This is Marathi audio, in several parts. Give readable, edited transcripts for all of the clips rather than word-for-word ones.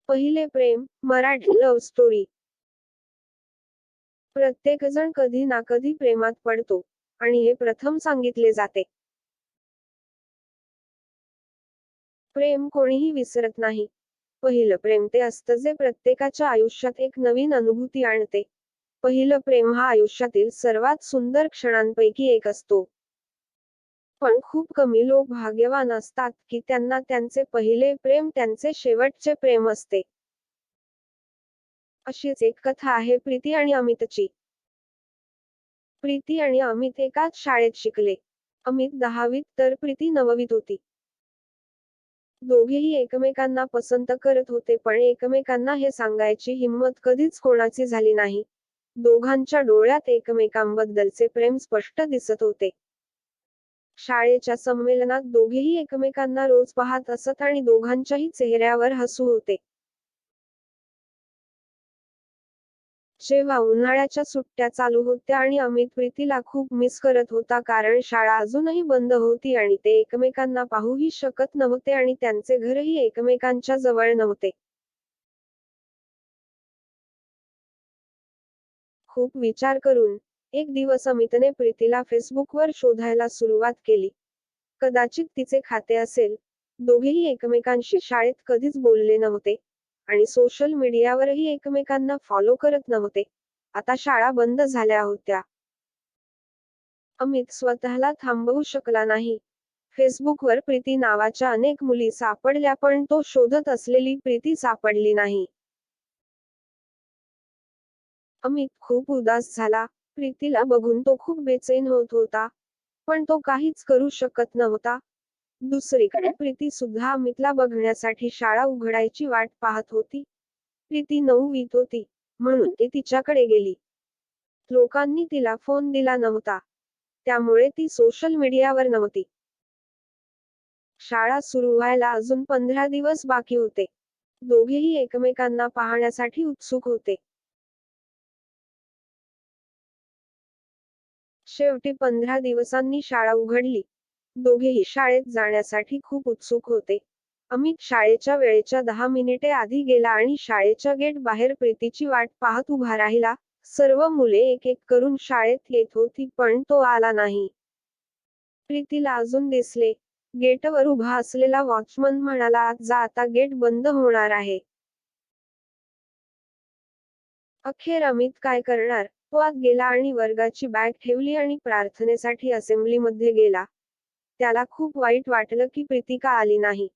पहिले प्रेम, मराठी लव्ह स्टोरी. प्रत्येकजण कधी ना कधी प्रेमात पडतो आणि हे प्रथम सांगितले जाते. प्रेम कोणीही विसरत नाही. पहिलं प्रेम ते असतं जे प्रत्येकाच्या आयुष्यात एक नवीन अनुभूती आणते. पहिलं प्रेम हा आयुष्यातील सर्वात सुंदर क्षणांपैकी एक असतो. पण खूप कमी लोक भाग्यवान असतात की त्यांना त्यांचे पहिले प्रेम त्यांचे शेवटचे प्रेम असते. अशीच एक कथा आहे प्रीती आणि अमितची. प्रीती आणि अमित एकाच शाळेत शिकले. अमित 10वीत तर प्रीती 9वीत होती. दोघेही एकमेकांना पसंत करत होते पण एकमेकांना हे सांगायची हिंमत कधीच कोणाची झाली नाही. दोघांच्या डोळ्यात एकमेकांबद्दलचे प्रेम स्पष्ट दिसत होते. शाळेच्या संमेलनात दोघेही एकमेकांना रोज पाहत असत आणि दोघांच्याही चेहऱ्यावर हसू होते. जेव्हा उन्हाळ्याच्या सुट्ट्या चालू होत्या आणि अमित प्रीतीला खूप मिस करत होता कारण शाळा अजूनही बंद होती आणि ते एकमेकांना पाहूही शकत नव्हते आणि त्यांचे घरही एकमेकांच्या जवळ नव्हते. खूप विचार करून एक दिवस अमितने प्रीतीला फेसबुकवर शोधायला सुरुवात केली. कदाचित तिचे खाते असेल. दोघेही एकमेकांशी शाळेत कधीच बोलले नव्हते आणि सोशल मीडियावरही एकमेकांना फॉलो करत नव्हते. आता शाळा बंद झाल्या होत्या. अमित स्वतःला थांबवू शकला नाही. फेसबुकवर प्रीती नावाच्या अनेक मुली सापडल्या पण तो शोधत असलेली प्रीती सापडली नाही. अमित खूप उदास झाला. प्रीतीला बघून तो खूप बेचैन होत होता. पण तो काहीच करू शकत नव्हता. दुसरीकडे प्रीती सुद्धा अमितला बघण्यासाठी शाळा उघडायची वाट पाहत होती. प्रीती 9वीत होती, म्हणून ती तिच्याकडे गेली. लोकांनी तिला फोन दिला नव्हता. त्यामुळे ती सोशल मीडियावर नव्हती. शाळा सुरू व्हायला अजून 15 दिवस बाकी होते. दोघेही एकमेकांना पाहण्यासाठी उत्सुक होते. शेवटी 15 दिवसांनी शाळा उघडली. दोघेही शाळेत जाण्यासाठी खूप उत्सुक होते. अमित शाळेच्या वेळेच्या 10 मिनिटे आधी गेला आणि शाळेच्या गेट बाहेर प्रीतीची वाट पाहत उभा राहिला. सर्व मुले एक एक करून शाळेत येत होती पण तो आला नाही. प्रीतीला अजून दिसले. गेटवर उभा असलेला वॉचमन म्हणाला, "आत जा, आता गेट बंद होणार आहे." अखेर अमित काय करणार? तो आत गेला आणि वर्गाची बॅग ठेवली आणि प्रार्थनेसाठी असेंब्लीमध्ये गेला. त्याला खूप वाईट वाटलं की प्रीती का आली नाही.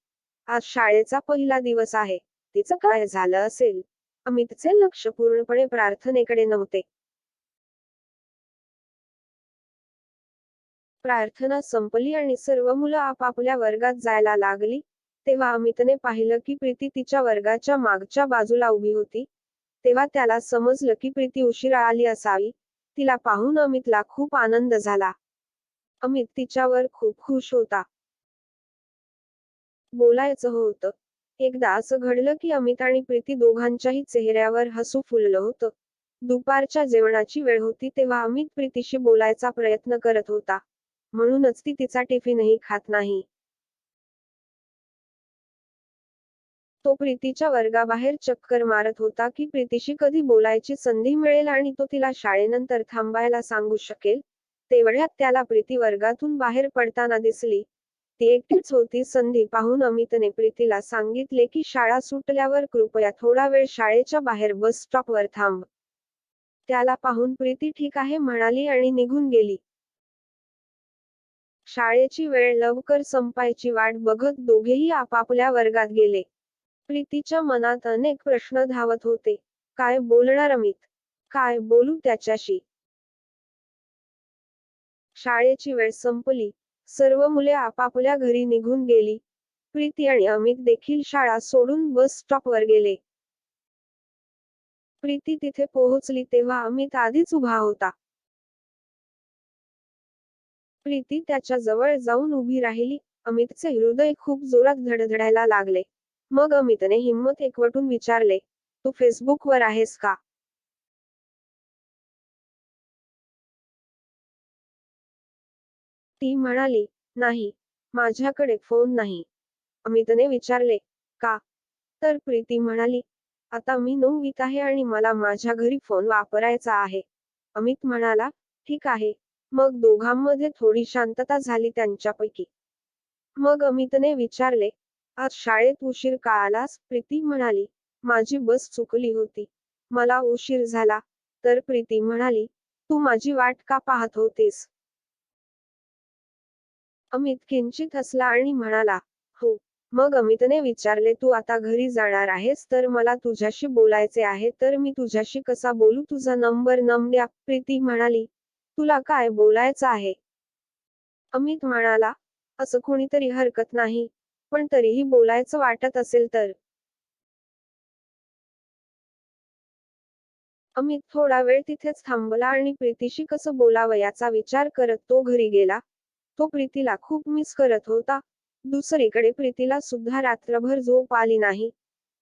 आज शाळेचा पहिला दिवस आहे. तिचं काय झालं असेल? अमितचे लक्ष पूर्णपणे प्रार्थनेकडे नव्हते. प्रार्थना संपली आणि सर्व मुलं आपापल्या वर्गात जायला लागली. तेव्हा अमितने पाहिलं की प्रीती तिच्या वर्गाच्या मागच्या बाजूला उभी होती. तेव्हा त्याला समजलं की प्रीती उशिरा आली असावी. तिला पाहून अमितला खूप आनंद झाला. अमित तिच्यावर खूप खुश होता. बोलायचं होतं. एकदा असं घडलं की अमित आणि प्रीती दोघांच्याही चेहऱ्यावर हसू फुललं होतं. दुपारच्या जेवणाची वेळ होती तेव्हा अमित प्रीतीशी बोलायचा प्रयत्न करत होता. म्हणूनच ती तिचा टिफिनही खात नाही. तो प्रीतीच्या वर्गाबाहेर चक्कर मारत होता की प्रीतीशी कधी बोलायची संधी मिळेल आणि तो तिला शाळेनंतर थांबायला सांगू शकेल. तेवढ्यात त्याला प्रीती वर्गातून बाहेर पडताना दिसली. ती एकटीच होती. संधी पाहून अमितने प्रीतीला सांगितले की शाळा सुटल्यावर कृपया थोडा वेळ शाळेच्या बाहेर बस स्टॉपवर थांब. त्याला पाहून प्रीती ठीक आहे म्हणाली आणि निघून गेली. शाळेची वेळ लवकर संपायची वाट बघत दोघेही आपापल्या वर्गात गेले. प्रीतीच्या मनात अनेक प्रश्न धावत होते. काय बोलणार अमित? काय बोलू त्याच्याशी? शाळेची वेळ संपली. सर्व मुले आपापल्या घरी निघून गेली. प्रीती आणि अमित देखील शाळा सोडून बस स्टॉपवर गेले. प्रीती तिथे पोहोचली तेव्हा अमित आधीच उभा होता. प्रीती त्याच्या जवळ जाऊन उभी राहिली. अमितचे हृदय खूप जोरात धडधडायला लागले. मग अमितने हिम्मत एकवटून विचारले, "तू फेसबुकवर आहेस का?" ती म्हणाली, "नाही. माझ्याकडे फोन नाही." अमितने विचारले, "का?" तर प्रीती म्हणाली, आता मी 9वीत आहे आणि मला माझ्या घरी फोन वापरायचा आहे. अमित म्हणाला, ठीक आहे. मग दोघांमध्ये थोडी शांतता झाली त्यांच्यापैकी. मग अमितने विचारले, आज शाळेत उशीर का आलास? प्रीती म्हणाली, माझी बस चुकली होती. मला उशीर झाला. तर प्रीती म्हणाली, तू माझी वाट का पाहत होतेस? अमित किंचित हसला आणि म्हणाला, हो. मग अमितने विचारले, तू आता घरी जाणार आहेस तर मला तुझ्याशी बोलायचे आहे. तर मी तुझ्याशी कसा बोलू? तुझा नंबर द्या. प्रीती म्हणाली, तुला काय बोलायचं आहे? अमित म्हणाला, असं कोणीतरी हरकत नाही. पण तरीही बोलायचं वाटत असेल तर. अमित थोडा वेळ तिथेच थांबला आणि प्रीतीशी कसं बोलावं याचा विचार करत तो घरी गेला. तो प्रीतीला खूप मिस करत होता. दुसरीकडे प्रीतीला सुद्धा रात्रभर झोप आली नाही.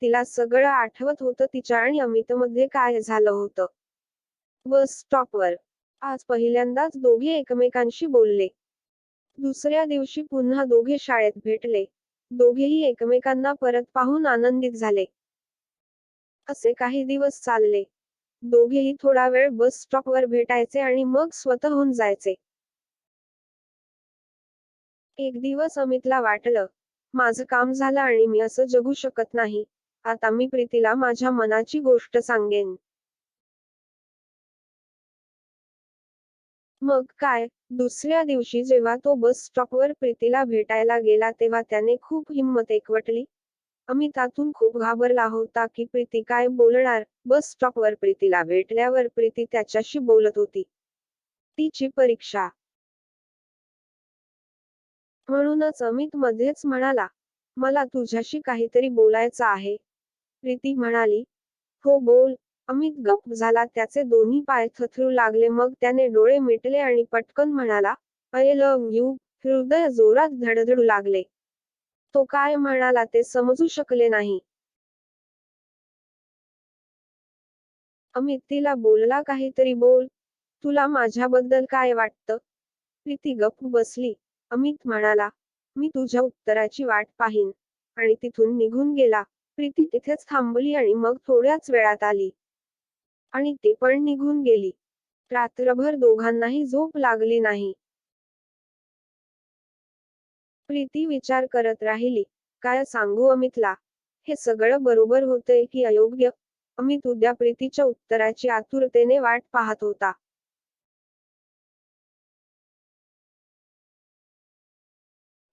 तिला सगळं आठवत होतं, तिच्या आणि अमितमध्ये काय झालं होतं. बस स्टॉपवर आज पहिल्यांदाच दोघे एकमेकांशी बोलले. दुसऱ्या दिवशी पुन्हा दोघे शाळेत भेटले. दोघेही एकमेकांना परत पाहून आनंदित झाले. असे काही दिवस चालले. दोघेही थोडा वेळ बस स्टॉपवर भेटायचे आणि मग स्वतःहून जायचे. एक दिवस अमितला वाटलं, माझं काम झालं आणि मी असं जगू शकत नाही. आता मी प्रीतीला माझ्या मनाची गोष्ट सांगेन. मग काय, दुसऱ्या दिवशी जेव्हा तो बस स्टॉपवर प्रीतीला भेटायला गेला तेव्हा त्याने खूप हिंमत एकवटली. अमित आतून खूप घाबरला होता की प्रीती काय बोलणार. बस स्टॉपवर प्रीतीला भेटल्यावर प्रीती त्याच्याशी बोलत होती. तिची परीक्षा. म्हणूनच अमित मध्येच म्हणाला, मला तुझ्याशी काहीतरी बोलायचं आहे. प्रीती म्हणाली, हो बोल. अमित गप्प झाला, त्याचे दोन्ही पाय थरथरू लागले. मग त्याने डोळे मिटले आणि पटकन म्हणाला, आय लव्ह यू. हृदय जोरात धडधडू लागले. तो काय म्हणाला ते समजू शकले नाही. अमित तिला बोलला, काहीतरी बोल. तुला माझ्याबद्दल काय वाटतं? प्रीती गप्प बसली. अमित म्हणाला, मी तुझ्या उत्तराची वाट पाहीन. आणि तिथून निघून गेला. प्रीती तिथेच थांबली आणि मग थोड्याच वेळात आली. आणि ते पण निघून गेली. रात्रभर दोघांनाही झोप लागली नाही. प्रीती विचार करत राहिली, काय सांगू अमितला? हे सगळं बरोबर होतंय की अयोग्य? अमित उद्या प्रीतीच्या उत्तराची आतुरतेने वाट पाहत होता.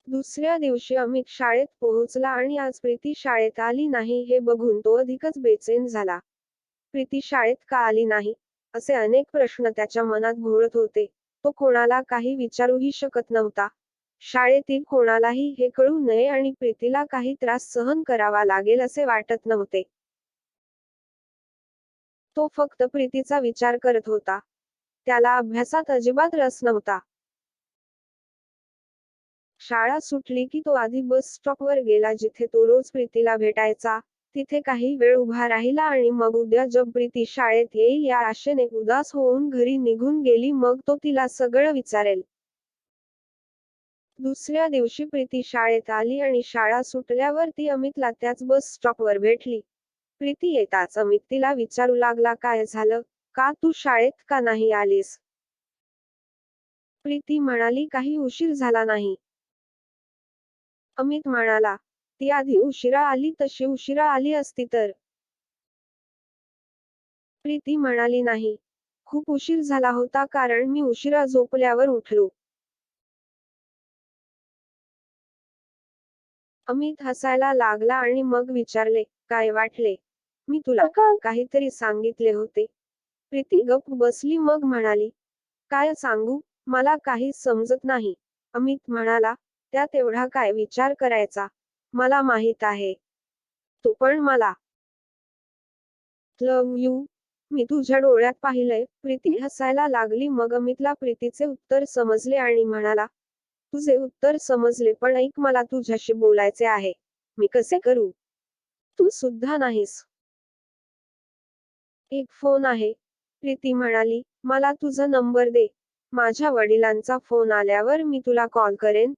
दुसऱ्या दिवशी अमित शाळेत पोहोचला आणि आज प्रीती शाळेत आली नाही हे बघून तो अधिकच बेचैन झाला. प्रीती शाळेत का आली नाही? असे अनेक प्रश्न त्याच्या मनात घोळत होते. तो कोणाला काही विचारूही शकत नव्हता. शाळेतील कोणालाही हे कळू नये आणि प्रीतीला काही त्रास सहन करावा लागेल असे वाटत नव्हते. तो फक्त प्रीतीचा विचार करत होता. त्याला अभ्यासात अजिबात रस नव्हता. शाळा सुटली की तो आधी बस स्टॉपवर गेला जिथे तो रोज प्रीतीला भेटायचा. तिथे काही वेळ उभा राहिला आणि मग उद्या जब प्रीती शाळेत येईल या आशेने उदास होऊन घरी निघून गेली. मग तो तिला सगळं विचारेल. दुसऱ्या दिवशी प्रीती शाळेत आली आणि शाळा सुटल्यावर ती अमितला त्याच बस स्टॉपवर भेटली. प्रीती येताच अमित तिला विचारू लागला, काय झालं? का तू शाळेत का नाही आलीस? प्रीती म्हणाली, काही उशीर झाला नाही. अमित म्हणाला, ती आधी उशिरा आली तशी उशिरा आली असती तर. प्रीती म्हणाली, नाही. खूप उशीर झाला होता कारण मी उशिरा झोपल्यावर उठलो. अमित हसायला लागला आणि मग विचारले, काय वाटले? मी तुला काहीतरी सांगितले होते. प्रीती गप्प बसली मग म्हणाली, काय सांगू? मला काही समजत नाही. अमित म्हणाला, त्यात एवढा काय विचार करायचा? मला माहित आहे. तू पण मला लव्ह यू. मी तुझ्या डोळ्यात पाहिलंय. प्रीती हसायला लागली. मग अमितला प्रीतीचे उत्तर समजले आणि म्हणाला, तुझे उत्तर समजले पण ऐक, मला तुझ्याशी बोलायचे आहे. मी कसे करू? तू सुद्धा नाहीस. एक फोन आहे. प्रीती म्हणाली, मला तुझा नंबर दे. माझ्या वडिलांचा फोन आल्यावर मी तुला कॉल करेन.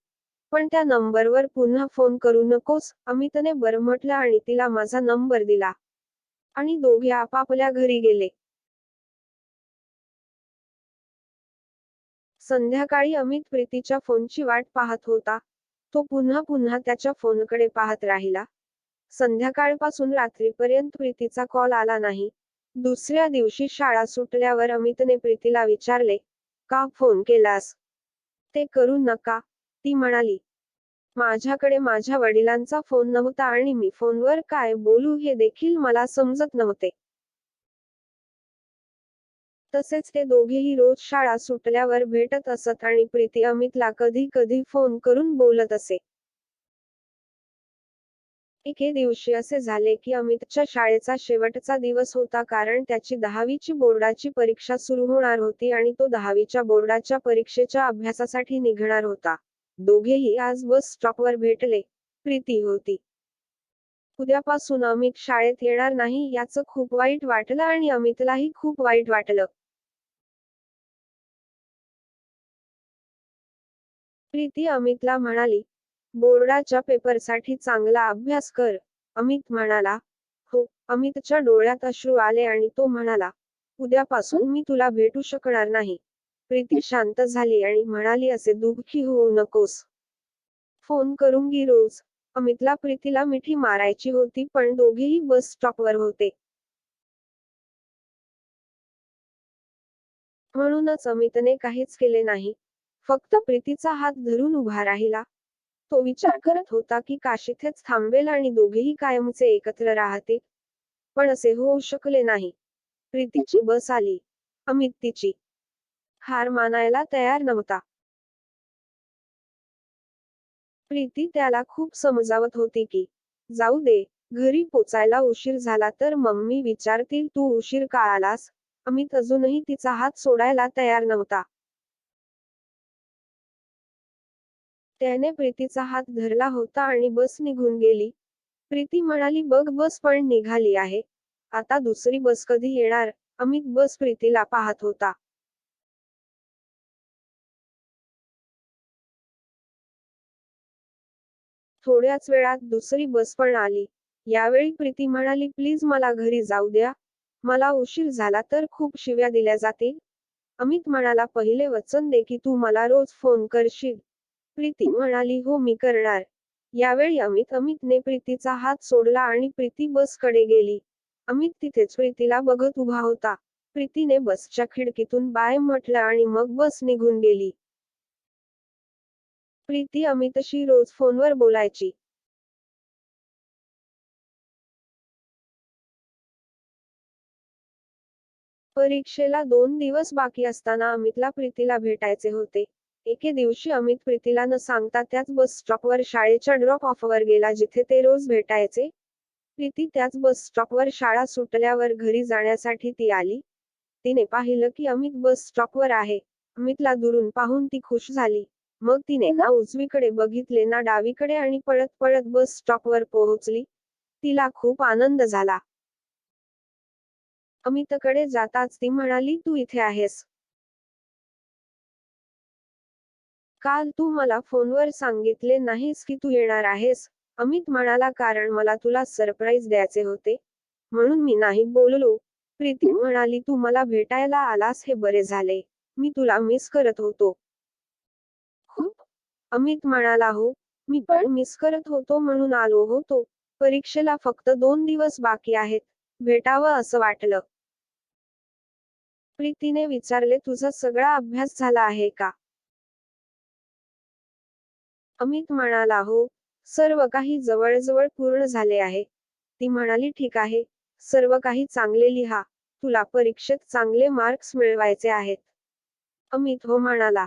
पण त्या नंबरवर पुन्हा फोन करू नकोस, अमितने बरं म्हटलं आणि तिला माझा नंबर दिला. आणि दोघे आपापल्या घरी गेले. संध्याकाळी अमित प्रीतीच्या फोनची वाट पाहत होता. तो पुन्हा पुन्हा त्याच्या फोनकडे पाहत राहिला. संध्याकाळपासून रात्रीपर्यंत प्रीतीचा कॉल आला नाही. दुसऱ्या दिवशी शाळा सुटल्यावर अमितने प्रीतीला विचारले, का फोन केलास? ते करू नका, ती म्हणाली. माझ्याकडे माझ्या वडिलांचा फोन नव्हता आणि मी फोनवर काय बोलू हे देखील मला समजत नव्हते. तसेच ते दोघेही रोज शाळा सुटल्यावर भेटत असत आणि प्रीती अमितला कधी कधी फोन करून बोलत असे. एके दिवशी असे झाले की अमितच्या शाळेचा शेवटचा दिवस होता, कारण त्याची 10वीची बोर्डाची परीक्षा सुरू होणार होती आणि तो 10वीच्या बोर्डाच्या परीक्षेच्या अभ्यासासाठी निघणार होता. दोघेही आज बस स्टॉपवर भेटले. प्रीती होती. उद्यापासून अमित शाळेत येणार नाही याचं खूप वाईट वाटलं आणि अमितलाही खूप वाईट वाटलं. प्रीती अमितला म्हणाली, बोर्डाच्या पेपरसाठी चांगला अभ्यास कर. अमित म्हणाला, हो. अमितच्या डोळ्यात अश्रू आले आणि तो म्हणाला, उद्यापासून मी तुला भेटू शकणार नाही. प्रीती शांत झाली आणि म्हणाली, असे दुःखी होऊ नकोस. फोन करूंगी रोज. अमितला प्रीतीला मिठी मारायची होती, पण दोघेही बस स्टॉपवर होते. म्हणूनच अमितने काहीच केले नाही. फक्त प्रीतीचा हात धरून उभा राहिला. तो विचार करत होता की काश इथेच थांबेल आणि दोघेही कायमचे एकत्र राहतील. पण असे होऊ शकले नाही. प्रीतीची बस आली. अमित तिची हार मानायला तयार नव्हता. प्रीती त्याला खूप समजावत होती की, जाऊ दे, घरी पोचायला उशीर झाला तर मम्मी विचारतील तू उशीर का आलास. अमित अजूनही तिचा हात सोडायला तयार नव्हता. त्याने प्रीतीचा हात धरला होता आणि बस निघून गेली. प्रीती म्हणाली, बघ बस पण निघाली आहे. आता दुसरी बस कधी येणार? अमित बस प्रीतीला पाहत होता. थोड्याच वेळात दुसरी बस पण आली. यावेळी प्रीती म्हणाली, प्लीज मला घरी जाऊ द्या. मला उशीर झाला तर खूप शिव्या दिल्या जातील. अमित म्हणाला, पहिले वचन दे की तू मला रोज फोन करशील. प्रीती म्हणाली, हो मी करणार. यावेळी अमितने प्रीतीचा हात सोडला आणि प्रीती बसकडे गेली. अमित तिथेच प्रीतीला बघत उभा होता. प्रीतीने बसच्या खिडकीतून बाय म्हटलं आणि मग बस निघून गेली. प्रीती अमितशी रोज फोनवर बोलायची. परीक्षेला 2 दिवस बाकी असताना अमितला प्रीतीला भेटायचे होते. एके दिवशी अमित प्रीतीला न सांगता त्याच बस स्टॉपवर शाळेच्या ड्रॉप ऑफवर गेला जिथे ते रोज भेटायचे. प्रीती त्याच बस स्टॉपवर शाळा सुटल्यावर घरी जाण्यासाठी ती आली. तिने पाहिलं की अमित बस स्टॉपवर आहे. अमितला दुरून पाहून ती खुश झाली. मग तिने ना उजवीकडे बघितले ना डावीकडे आणि पळत पळत बस स्टॉपवर पोहोचली. तिला खूप आनंद झाला. अमितकडे जाताच ती म्हणाली, तू इथे आहेस. काल तू मला फोनवर सांगितले नाहीस की तू येणार आहेस. अमित म्हणाला, कारण मला तुला सरप्राईज द्यायचे होते. म्हणून मी नाही बोललो. प्रीती म्हणाली, तू मला भेटायला आलास हे बरे झाले. मी तुला मिस करत होतो. खूप. अमित म्हणाला, हो. मी पण मिस करत होतो म्हणून आलो होतो. परीक्षेला फक्त 2 दिवस बाकी आहेत. भेटावं असं वाटलं. प्रीतीने विचारले, तुझा सगळा अभ्यास झाला आहे का? अमित म्हणाला, हो. सर्व काही जवळजवळ पूर्ण झाले आहे. ती म्हणाली, ठीक आहे. सर्व काही चांगले लिहा. तुला परीक्षेत चांगले मार्क्स मिळवायचे आहेत. अमित हो म्हणाला.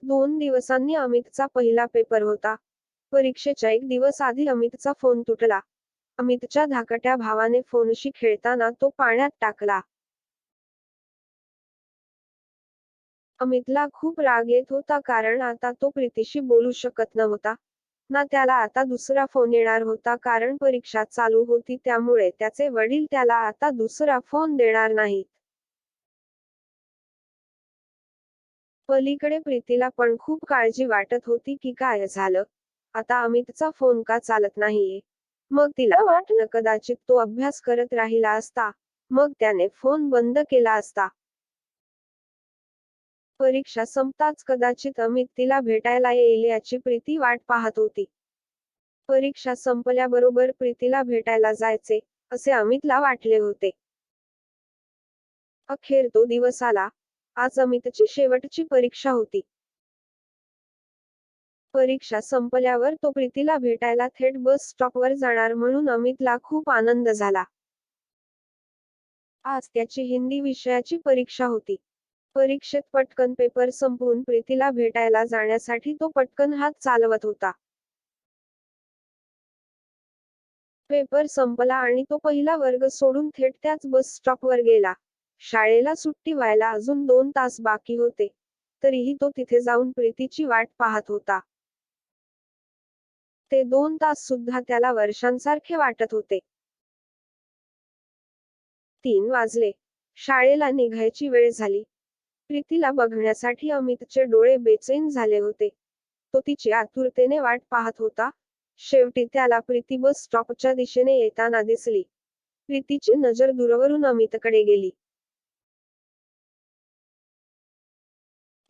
2 दिवसांनी अमितचा पहिला पेपर होता. परीक्षेच्या 1 दिवस आधी अमितचा फोन तुटला. अमितच्या धाकट्या भावाने फोनशी खेळताना तो पाण्यात टाकला. अमितला खूप राग येत होता, कारण आता तो प्रीतीशी बोलू शकत नव्हता. ना त्याला आता दुसरा फोन येणार होता, कारण परीक्षा चालू होती, त्यामुळे त्याचे वडील त्याला आता दुसरा फोन देणार नाहीत. पलीकडे प्रीतीला पण खूप काळजी वाटत होती की काय झालं आता अमितचा फोन का चालत नाहीये. मग तिला वाटलं कदाचित तो अभ्यास करत राहिला असता, मग त्याने फोन बंद केला असता. परीक्षा संपताच कदाचित अमित तिला भेटायला येईल याची प्रीती वाट पाहत होती. परीक्षा संपल्याबरोबर प्रीतीला भेटायला जायचे, असे अमितला वाटले होते. अखेर तो दिवस आला. आज अमितची शेवटची परीक्षा होती. परीक्षा संपल्यावर तो प्रीतीला भेटायला थेट बस स्टॉपवर जाणार म्हणून अमितला खूप आनंद झाला. आज त्याची हिंदी विषयाची परीक्षा होती. परीक्षेत पटकन पेपर संपवून प्रीतीला भेटायला जाण्यासाठी तो पटकन हात चालवत होता. पेपर संपला आणि तो पहिला वर्ग सोडून थेट त्याच बस स्टॉपवर गेला. शाळेला सुट्टी व्हायला अजून 2 तास बाकी होते. तरीही तो तिथे जाऊन प्रीतीची वाट पाहत होता. ते 2 तास सुद्धा त्याला वर्षांसारखे वाटत होते. 3 वाजले. शाळेला निघायची वेळ झाली. प्रीतीला बघण्यासाठी अमितचे डोळे बेचैन झाले होते. तो तिची आतुरतेने वाट पाहत होता. शेवटी त्याला प्रीती बस स्टॉपच्या दिशेने येताना दिसली. प्रीतीची नजर दूरवरून अमितकडे गेली.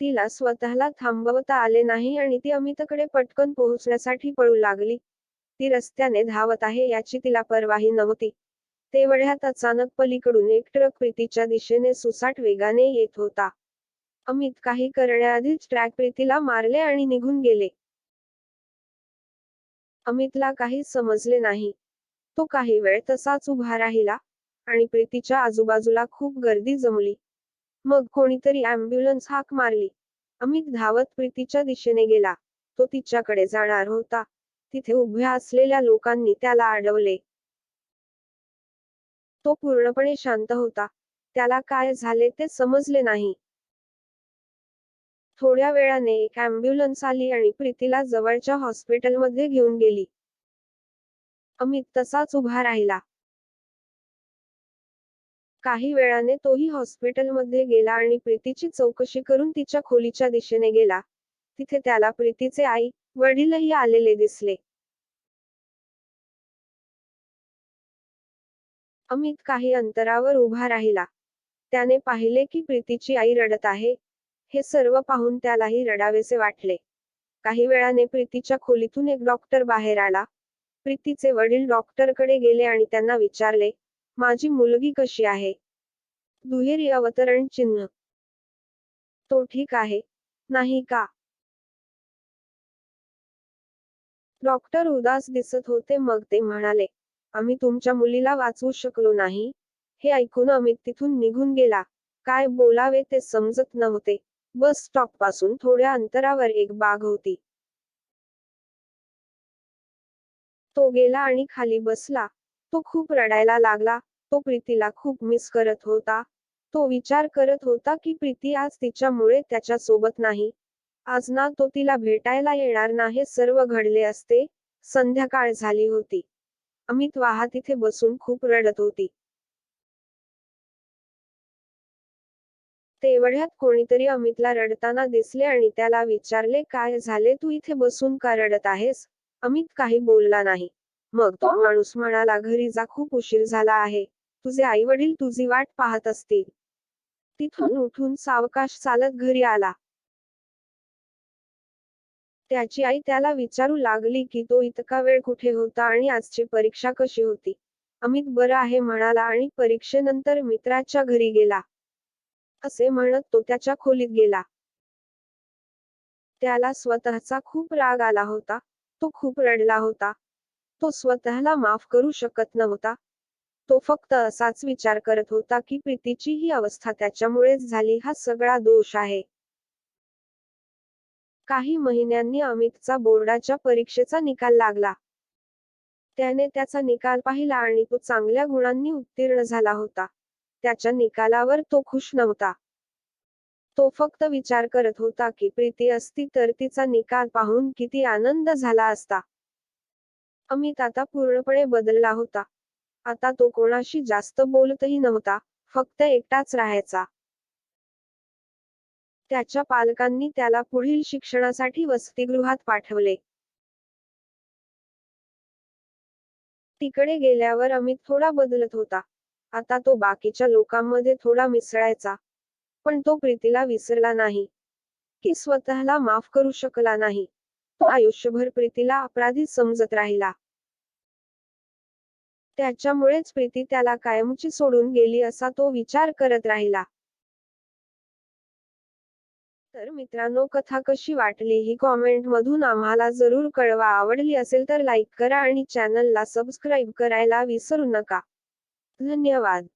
तिला स्वतःला थांबवता आले नाही आणि ती अमितकडे पटकन पोहोचण्यासाठी पळू लागली. ती रस्त्याने धावत आहे याची तिला पर्वाही नव्हती. तेवढ्यात अचानक पलीकडून एक ट्रक प्रीतीच्या दिशेने सुसाट वेगाने येत होता. अमित काही करण्याआधीच ट्रक प्रीतीला मारले आणि निघून गेले. अमितला काही समजले नाही. तो काही वेळ तसाच उभा राहिला आणि प्रीतीच्या आजूबाजूला खूप गर्दी जमली. मग कोणीतरी ॲम्ब्युलन्स हाक मारली. अमित धावत प्रीतीच्या दिशेने गेला. तो तिच्याकडे जाणार होता. तिथे उभ्या असलेल्या लोकांनी त्याला अडवले. तो पूर्णपणे शांत होता. त्याला काय झाले ते समजले नाही. थोड्या वेळाने एक ॲम्ब्युलन्स आली आणि प्रीतीला जवळच्या हॉस्पिटलमध्ये घेऊन गेली. अमित तसाच उभा राहिला. काही वेळाने तोही हॉस्पिटलमध्ये गेला आणि प्रीतीची चौकशी करून तिच्या खोलीच्या दिशेने गेला. तिथे त्याला प्रीतीचे आई, वडीलही आलेले दिसले. अमित काही अंतरावर उभा राहिला. त्याने पाहिले की प्रीतीची आई रडत आहे. हे सर्व पाहून त्यालाही रडावेसे वाटले. काही वेळाने प्रीतीच्या खोलीतून एक डॉक्टर बाहेर आला. प्रीतीचे वडील डॉक्टरकडे गेले आणि त्यांना विचारले, माझी मुलगी कशी आहे? दुहेरी अवतरण चिन्ह. तो ठीक आहे, नाही का? डॉक्टर उदास दिसत होते. मग ते म्हणाले, आम्ही तुमच्या मुलीला वाचवू शकलो नाही. हे ऐकून अमित तिथून निघून गेला. काय बोलावे ते समजत नव्हते. बस स्टॉपपासून थोड्या अंतरावर एक बाग होती. तो गेला आणि खाली बसला. तो खूप रडायला लागला. तो प्रीतीला खूप मिस करत होता. तो विचार करत होता की प्रीती आज तिच्यामुळे त्याच्या सोबत नाही. आज ना तो तिला भेटायला येणार ना हे सर्व घडले असते. संध्याकाळ झाली होती. अमित वाहा तिथे बसून खूप रडत होती. तेवढ्यात कोणीतरी अमितला रडताना दिसले आणि त्याला विचारले, काय झाले, तू इथे बसून का रडत आहेस? अमित काही बोलला नाही. मग तो माणूस म्हणाला, घरी जा, खूप उशीर झाला आहे. तुझे आई वडील तुझी वाट पाहत असतील. तिथून उठून सावकाश चालत घरी आला. त्याची आई त्याला विचारू लागली की तो इतका वेळ कुठे होता आणि आजची परीक्षा कशी होती. अमित बरं आहे म्हणाला आणि परीक्षेनंतर मित्राच्या घरी गेला. असे म्हणत तो त्याच्या खोलीत गेला. त्याला स्वतःचा खूप राग आला होता. तो खूप रडला होता. तो स्वतःला माफ करू शकत नव्हता. तो फक्त असाच विचार करत होता की प्रीतीची ही अवस्था त्याच्यामुळेच झाली, हा सगळा दोष आहे. काही महिन्यांनी अमितचा बोर्डाच्या परीक्षेचा निकाल लागला. त्याने त्याचा निकाल पाहिला आणि तो चांगल्या गुणांनी उत्तीर्ण झाला होता. त्याच्या निकालावर तो खुश नव्हता. तो फक्त विचार करत होता की प्रीती असती तर तिचा निकाल पाहून किती आनंद झाला असता. अमित आता पूर्णपणे बदलला होता. आता तो कोणाशी जास्त बोलतही नव्हता, फक्त एकटाच राहायचा. त्याच्या पालकांनी त्याला पुढील शिक्षणासाठी वसतिगृहात पाठवले. तिकडे गेल्यावर अमित थोडा बदलत होता. आता तो बाकीच्या लोकांमध्ये थोडा मिसळायचा. पण तो प्रीतीला विसरला नाही, की स्वतःला माफ करू शकला नाही. तो आयुष्यभर प्रीतीला अपराधी समजत राहिला. त्याच्यामुळेच प्रीती त्याला कायमची सोडून गेली असा तो विचार करत राहिला. तर मित्रांनो, कथा कशी वाटली ही कॉमेंट मधून आम्हाला जरूर कळवा. आवडली असेल तर लाईक करा आणि चॅनलला सबस्क्राईब करायला विसरू नका. धन्यवाद.